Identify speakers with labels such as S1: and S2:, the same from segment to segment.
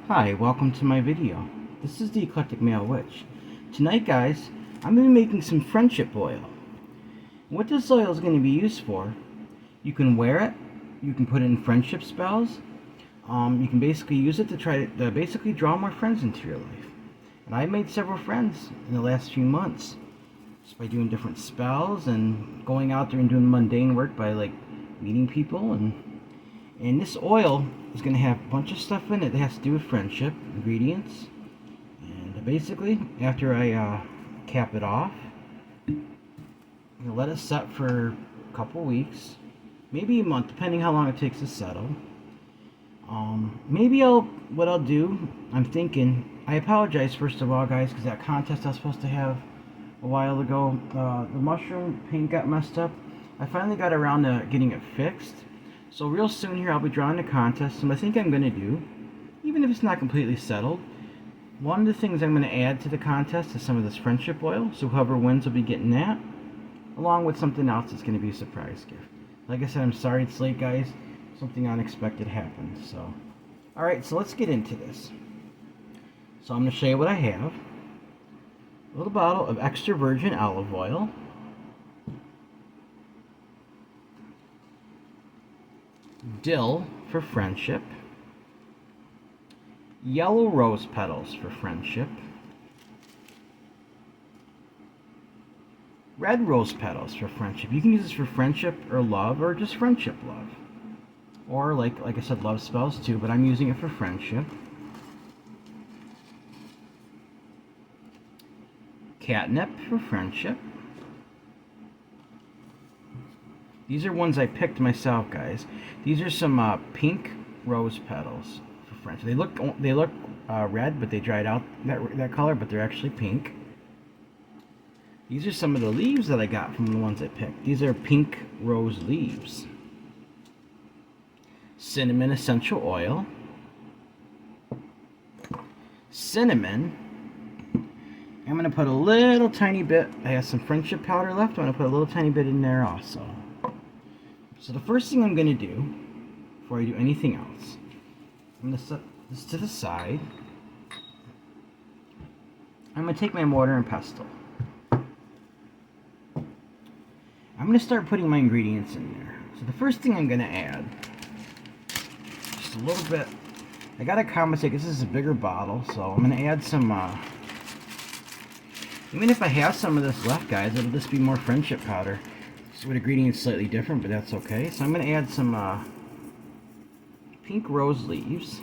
S1: Hi, welcome to my video. This is the Eclectic Male Witch. Tonight, guys, I'm going to be making some friendship oil. What this oil is going to be used for, you can wear it, you can put it in friendship spells, you can basically use it to try to basically draw more friends into your life. And I've made several friends in the last few months just by doing different spells and going out there and doing mundane work by like meeting people. And this oil is going to have a bunch of stuff in it that has to do with friendship, ingredients. And basically, after I cap it off, I'm going to let it set for a couple weeks, maybe a month, depending how long it takes to settle. Maybe what I'll do, I'm thinking, I apologize first of all, guys, because that contest I was supposed to have a while ago, the mushroom paint got messed up. I finally got around to getting it fixed. So real soon here I'll be drawing a contest, and I think I'm going to do, even if it's not completely settled, one of the things I'm going to add to the contest is some of this friendship oil, so whoever wins will be getting that, along with something else that's going to be a surprise gift. Like I said, I'm sorry it's late, guys. Something unexpected happened, so. Alright, so let's get into this. So I'm going to show you what I have. A little bottle of extra virgin olive oil. Dill for friendship, yellow rose petals for friendship, red rose petals for friendship. You can use this for friendship or love, or just friendship love, or like I said, love spells too, but I'm using it for friendship. Catnip for friendship. These are ones I picked myself, guys. These are some pink rose petals for friendship. They look red, but they dried out that color, but they're actually pink. These are some of the leaves that I got from the ones I picked. These are pink rose leaves. Cinnamon essential oil. Cinnamon. I'm going to put a little tiny bit. I have some friendship powder left. I'm going to put a little tiny bit in there also. So the first thing I'm going to do, before I do anything else, I'm going to set this to the side. I'm going to take my mortar and pestle. I'm going to start putting my ingredients in there. So the first thing I'm going to add, just a little bit, I got to compensate because this is a bigger bottle, so I'm going to add some, even if I have some of this left, guys, it'll just be more friendship powder. So with ingredients slightly different, but that's okay. So I'm going to add some pink rose leaves.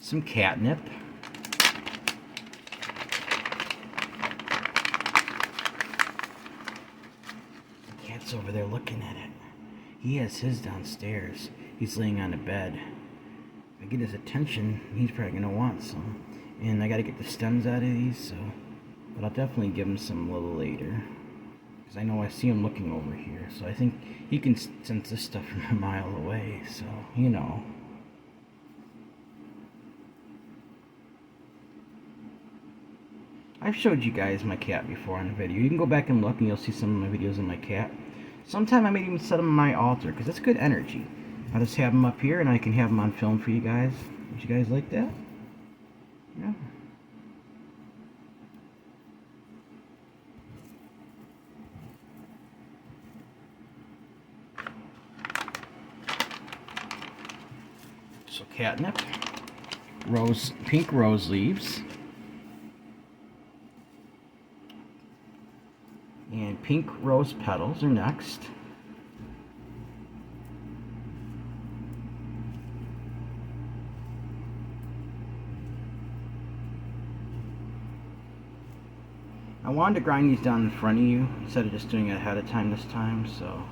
S1: Some catnip. Over there looking at it. He has his downstairs. He's laying on a bed. If I get his attention, he's probably gonna want some. And I gotta get the stems out of these, so. But I'll definitely give him some a little later. Because I know I see him looking over here. So I think he can sense this stuff from a mile away. So, you know. I've showed you guys my cat before on a video. You can go back and look and you'll see some of my videos of my cat. Sometime I may even set him on my altar because it's good energy. I'll just have him up here and I can have him on film for you guys. Would you guys like that? Yeah. So catnip, pink rose leaves, and pink rose petals are next. I wanted to grind these down in front of you instead of just doing it ahead of time this time, so.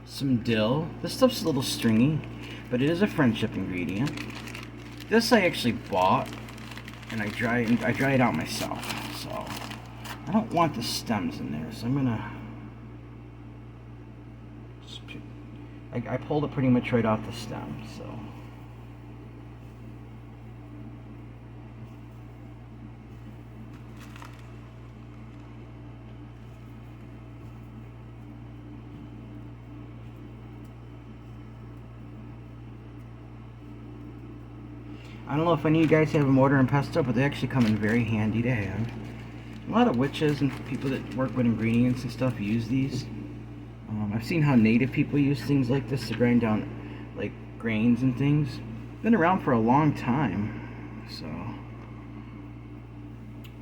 S1: Some dill. This stuff's a little stringy, but it is a friendship ingredient. This I actually bought, and I dry it out myself, so I don't want the stems in there, so I'm gonna I pulled it pretty much right off the stem, so. I don't know if any of you guys have a mortar and pestle, but they actually come in very handy to have. A lot of witches and people that work with ingredients and stuff use these. I've seen how native people use things like this to grind down like grains and things. Been around for a long time. So,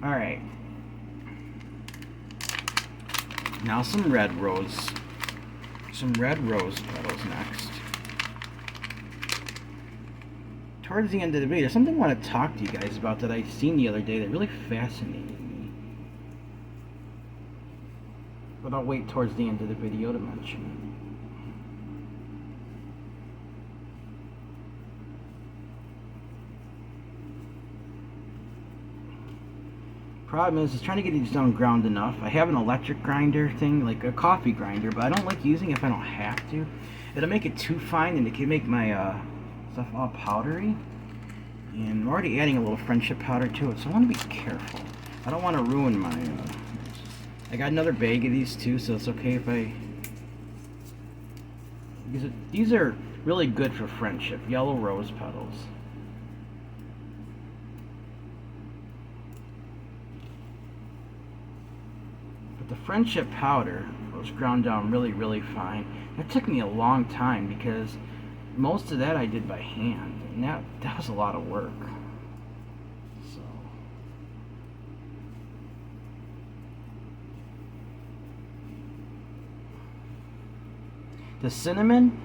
S1: alright. Now some red rose petals next. Towards the end of the video, something I want to talk to you guys about that I seen the other day that really fascinated me. But I'll wait towards the end of the video to mention it. Problem is trying to get these down ground enough. I have an electric grinder thing, like a coffee grinder, but I don't like using it if I don't have to. It'll make it too fine and it can make my stuff all powdery, and I'm already adding a little friendship powder to it, so I want to be careful. I don't want to ruin my I got another bag of these too, so it's okay if I, these are really good for friendship, yellow rose petals. But the friendship powder was ground down really fine. That took me a long time because most of that I did by hand, and that was a lot of work. So the cinnamon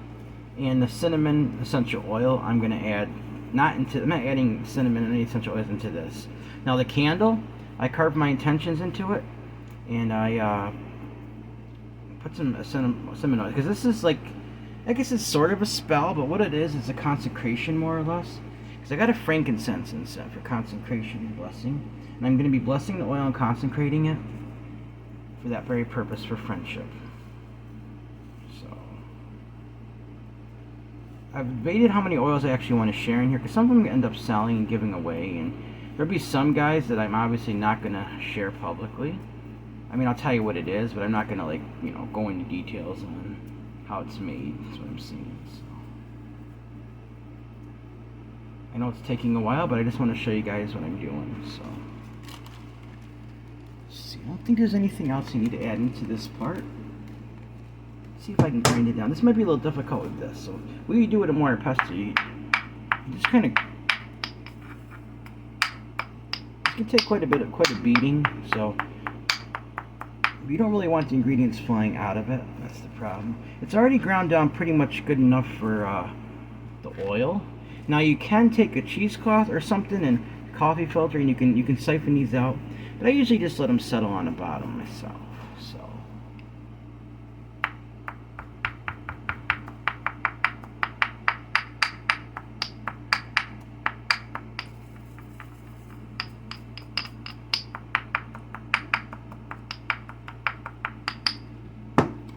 S1: and the cinnamon essential oil I'm going to add I'm not adding cinnamon and any essential oils into this. Now the candle, I carved my intentions into it, and I put some cinnamon oil, because this is like, I guess it's sort of a spell, but what it is a consecration more or less. Because I got a frankincense incense for consecration and blessing. And I'm going to be blessing the oil and consecrating it for that very purpose, for friendship. So, I've debated how many oils I actually want to share in here, because some of them end up selling and giving away. And there'll be some guys that I'm obviously not going to share publicly. I mean, I'll tell you what it is, but I'm not going to, like, you know, go into details on how it's made. That's what I'm seeing. So, I know it's taking a while, but I just want to show you guys what I'm doing. So, let's see. I don't think there's anything else you need to add into this part. Let's see if I can grind it down. This might be a little difficult with this. So, when you do it in mortar and pestle, you just kind of, it can take quite a beating. So, you don't really want the ingredients flying out of it. That's the problem. It's already ground down pretty much good enough for the oil. Now you can take a cheesecloth or something and coffee filter, and you can siphon these out. But I usually just let them settle on the bottom myself. So.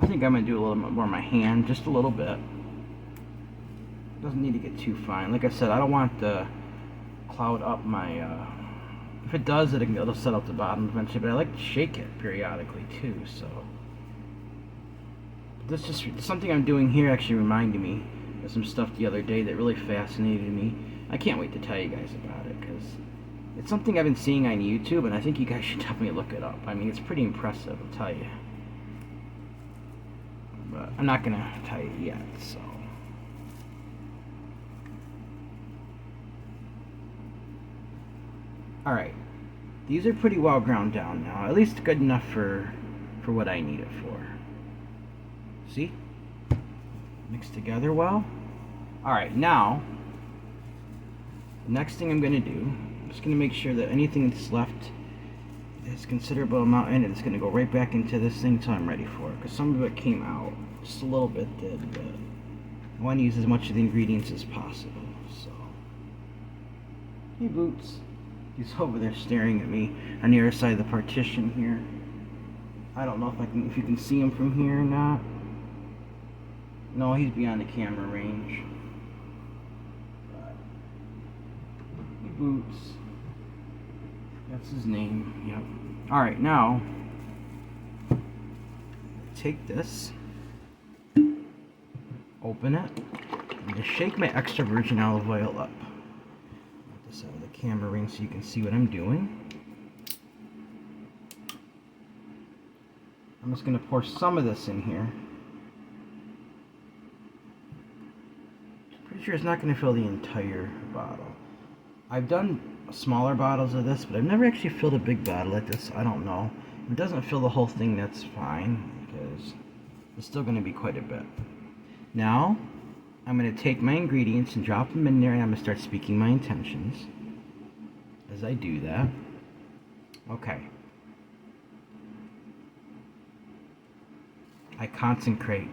S1: I think I'm going to do a little bit more on my hand, just a little bit. Doesn't need to get too fine. Like I said, I don't want to cloud up my, if it does, it'll set up the bottom eventually, but I like to shake it periodically too, so. This just, something I'm doing here actually reminded me of some stuff the other day that really fascinated me. I can't wait to tell you guys about it, because it's something I've been seeing on YouTube, and I think you guys should definitely look it up. I mean, it's pretty impressive, I'll tell you. But I'm not gonna tell you yet, so. Alright, these are pretty well ground down now, at least good enough for what I need it for. See? Mixed together well. Alright, now, the next thing I'm gonna do, I'm just gonna make sure that anything that's left is considerable amount in it. It's gonna go right back into this thing until I'm ready for it, because some of it came out. Just a little bit did, but I want to use as much of the ingredients as possible. So, hey Boots, he's over there staring at me on the other side of the partition here. I don't know if you can see him from here or not. No, he's beyond the camera range. Boots. That's his name. Yep. Alright, now take this, open it, and just shake my extra virgin olive oil up. Put this out of the camera ring so you can see what I'm doing. I'm just going to pour some of this in here. Pretty sure it's not going to fill the entire bottle. I've done smaller bottles of this, but I've never actually filled a big bottle like this. I don't know. If it doesn't fill the whole thing, that's fine, because it's still going to be quite a bit. Now, I'm going to take my ingredients and drop them in there, and I'm going to start speaking my intentions as I do that. Okay. I consecrate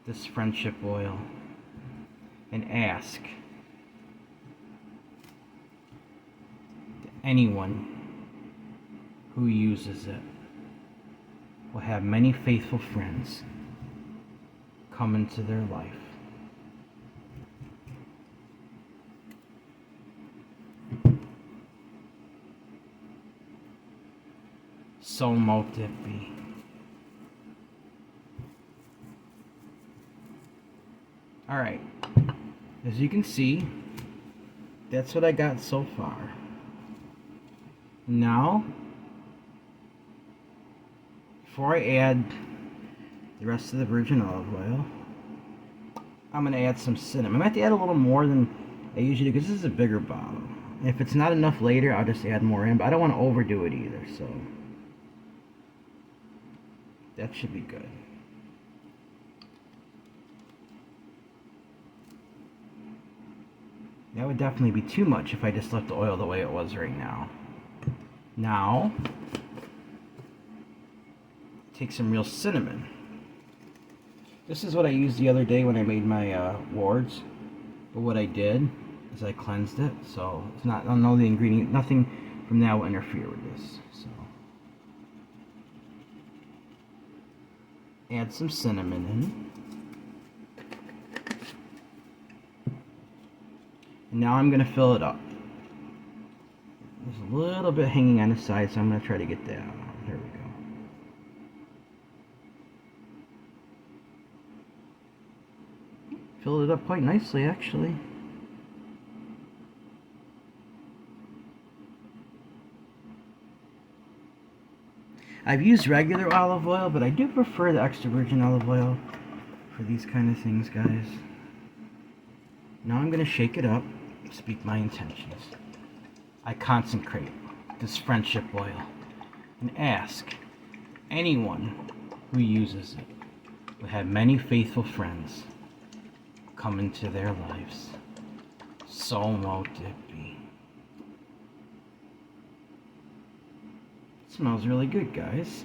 S1: this friendship oil and ask anyone who uses it will have many faithful friends come into their life. So mote it be. Alright, as you can see, that's what I got so far. Now, before I add the rest of the virgin olive oil, I'm going to add some cinnamon. I'm going to have to add a little more than I usually do because this is a bigger bottle. And if it's not enough later, I'll just add more in, but I don't want to overdo it either, so that should be good. That would definitely be too much if I just left the oil the way it was right now. Now, take some real cinnamon. This is what I used the other day when I made my wards. But what I did is I cleansed it, so it's not, I don't know the ingredient, nothing from that will interfere with this. So, add some cinnamon in. And now I'm going to fill it up. There's a little bit hanging on the side, so I'm going to try to get that out. There we go. Filled it up quite nicely, actually. I've used regular olive oil, but I do prefer the extra virgin olive oil for these kind of things, guys. Now I'm going to shake it up. Speak my intentions. I consecrate this friendship oil and ask anyone who uses it will have many faithful friends come into their lives. So mote it be. It smells really good, guys.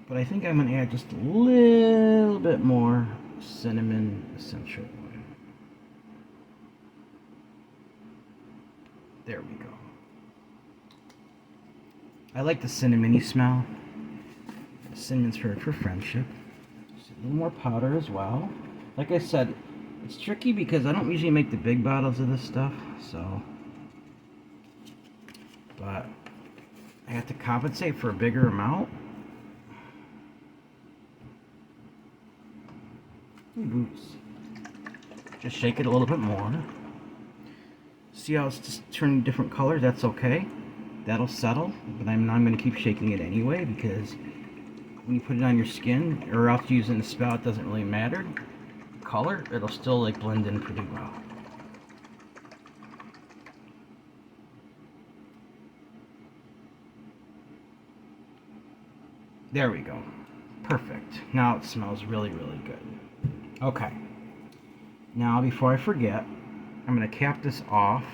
S1: But I think I'm going to add just a little bit more cinnamon essential oil. There we go. I like the cinnamony smell. Cinnamon's for friendship. Just a little more powder as well. Like I said, it's tricky because I don't usually make the big bottles of this stuff, so. But I have to compensate for a bigger amount. Boots. Just shake it a little bit more. See how it's just turning different colors? That's okay. That'll settle, but I'm going to keep shaking it anyway because when you put it on your skin or else use it in the spout, it doesn't really matter. Color, it'll still like blend in pretty well. There we go. Perfect. Now it smells really, really good. Okay. Now, before I forget, I'm going to cap this off.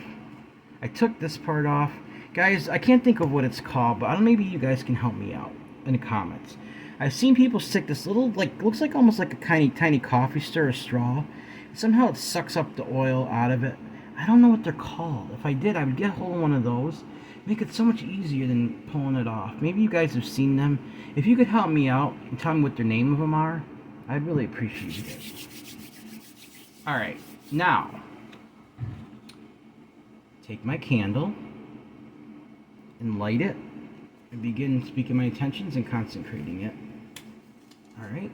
S1: I took this part off. Guys, I can't think of what it's called, but I don't know, maybe you guys can help me out in the comments. I've seen people stick this little, like, looks like almost like a tiny coffee stir, a straw. Somehow it sucks up the oil out of it. I don't know what they're called. If I did, I would get a hold of one of those. Make it so much easier than pulling it off. Maybe you guys have seen them. If you could help me out and tell me what the name of them are, I really appreciate it. Alright, now, take my candle and light it and begin speaking my intentions and consecrating it. Alright.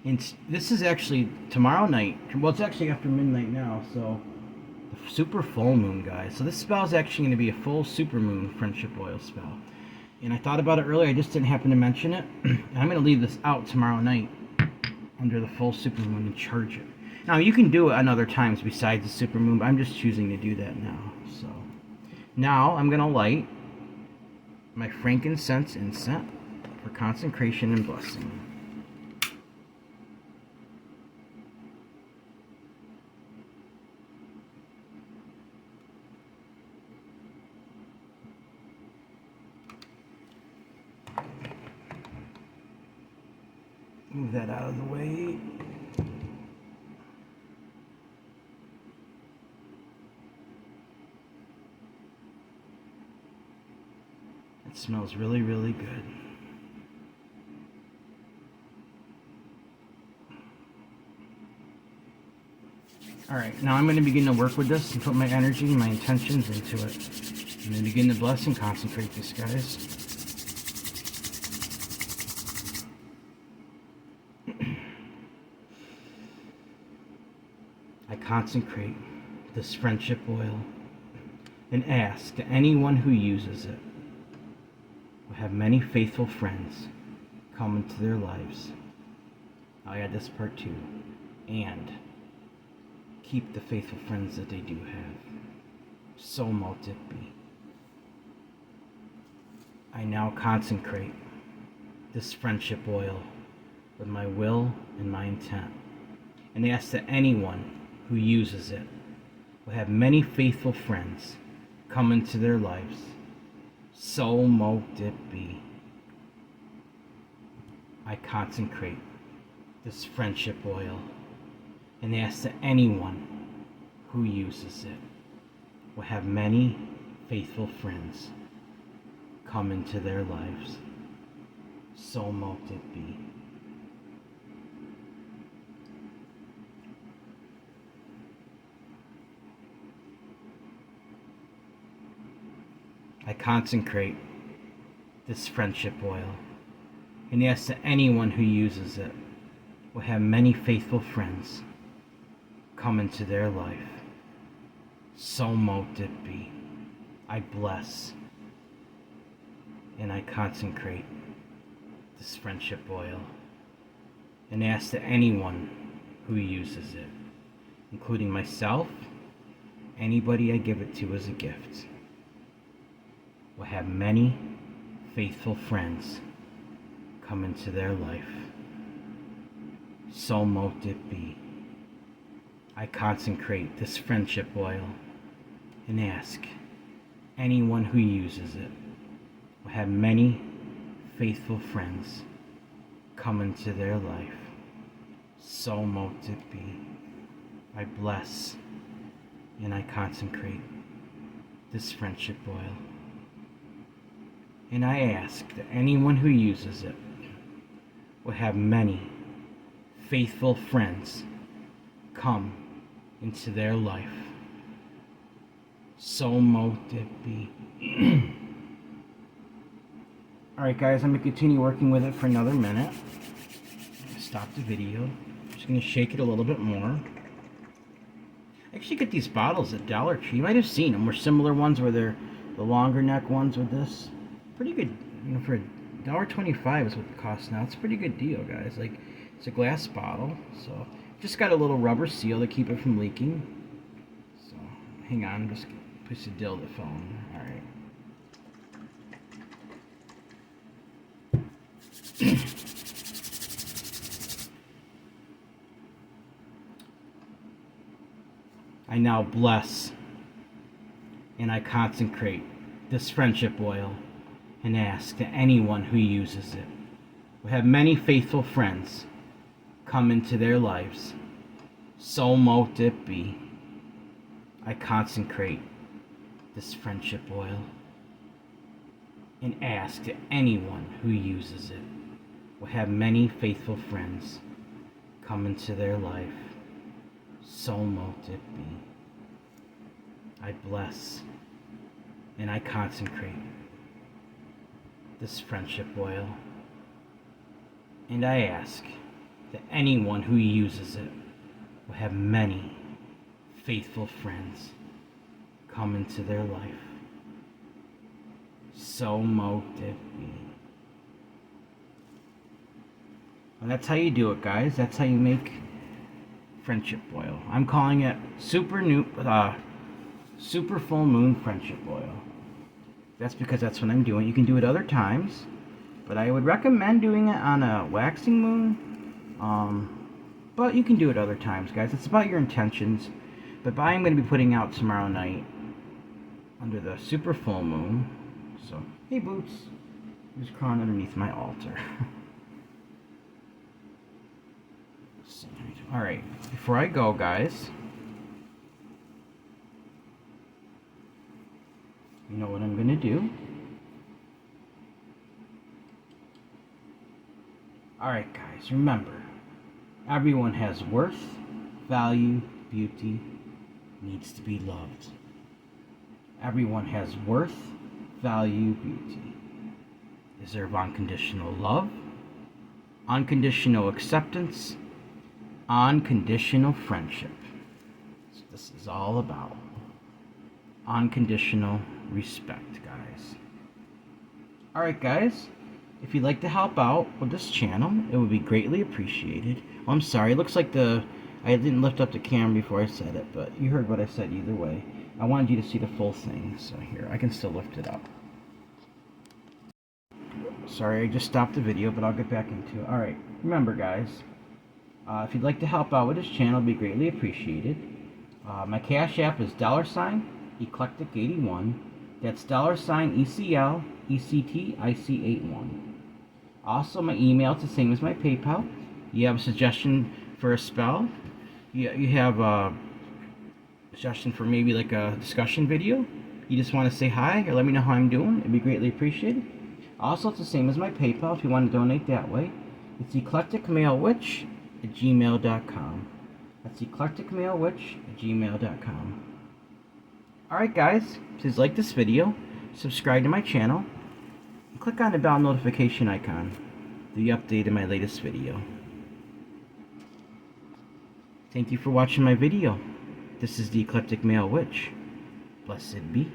S1: And this is actually tomorrow night. Well, it's actually after midnight now, so the super full moon, guys. So this spell is actually going to be a full super moon friendship oil spell. And I thought about it earlier, I just didn't happen to mention it. And I'm going to leave this out tomorrow night under the full super moon and charge it. Now, you can do it on other times besides the super moon, but I'm just choosing to do that now. So now I'm going to light my frankincense incense for consecration and blessing. Move that out of the way. It smells really, really good. Alright, now I'm going to begin to work with this and put my energy and my intentions into it. I'm going to begin to bless and concentrate this, guys. I consecrate this friendship oil and ask that anyone who uses it will have many faithful friends come into their lives. I'll add this part too. And keep the faithful friends that they do have. So mote it be. I now consecrate this friendship oil with my will and my intent, and ask that anyone who uses it will have many faithful friends come into their lives. So mote it be. I consecrate this friendship oil and ask that anyone who uses it will have many faithful friends come into their lives. So mote it be. I consecrate this friendship oil and ask that anyone who uses it will have many faithful friends come into their life. So mote it be. I bless and I consecrate this friendship oil and ask that anyone who uses it, including myself, anybody I give it to as a gift, will have many faithful friends come into their life. So mote it be. I consecrate this friendship oil and ask anyone who uses it will have many faithful friends come into their life. So mote it be. I bless and I consecrate this friendship oil. And I ask that anyone who uses it will have many faithful friends come into their life. So mote it be. Alright guys, I'm going to continue working with it for another minute. Stop the video. I'm just going to shake it a little bit more. I actually get these bottles at Dollar Tree. You might have seen them. We're similar ones where they're the longer neck ones with this. Pretty good, you know, for $1.25 is what it costs now. It's a pretty good deal, guys. Like, it's a glass bottle, so just got a little rubber seal to keep it from leaking. So, hang on, just push the dill that fell in. All right. I now bless and I consecrate this friendship oil and ask that anyone who uses it will have many faithful friends come into their lives. So mote it be. I consecrate this friendship oil and ask that anyone who uses it will have many faithful friends come into their life. So mote it be. I bless and I consecrate this friendship oil, and I ask that anyone who uses it will have many faithful friends come into their life. So mote it be. And that's how you do it, guys. That's how you make friendship oil. I'm calling it super full moon friendship oil. That's because that's what I'm doing. You can do it other times, but I would recommend doing it on a waxing moon. But you can do it other times, guys. It's about your intentions. But I'm going to be putting out tomorrow night under the super full moon. So, hey Boots, who's crawling underneath my altar. Alright, before I go, guys, you know what I'm going to do? Alright, guys, remember, everyone has worth, value, beauty, needs to be loved. Everyone has worth, value, beauty. Deserve unconditional love, unconditional acceptance, unconditional friendship. That's what this is all about. Unconditional respect, guys. Alright, guys, if you'd like to help out with this channel, it would be greatly appreciated. Oh, I'm sorry, it looks like I didn't lift up the camera before I said it, but you heard what I said either way. I wanted you to see the full thing, so here, I can still lift it up. Sorry, I just stopped the video, but I'll get back into it. Alright, remember, guys, if you'd like to help out with this channel, it would be greatly appreciated. My Cash App is $Eclectic81. That's $ECLECTIC81. Also, my email is the same as my PayPal. You have a suggestion for a spell? You have a suggestion for maybe like a discussion video? You just want to say hi or let me know how I'm doing? It'd be greatly appreciated. Also, it's the same as my PayPal if you want to donate that way. It's eclecticmalewitch@gmail.com. That's eclecticmalewitch@gmail.com. Alright, guys, please like this video, subscribe to my channel, and click on the bell notification icon to be updated in my latest video. Thank you for watching my video. This is the Eclectic Male Witch. Blessed be.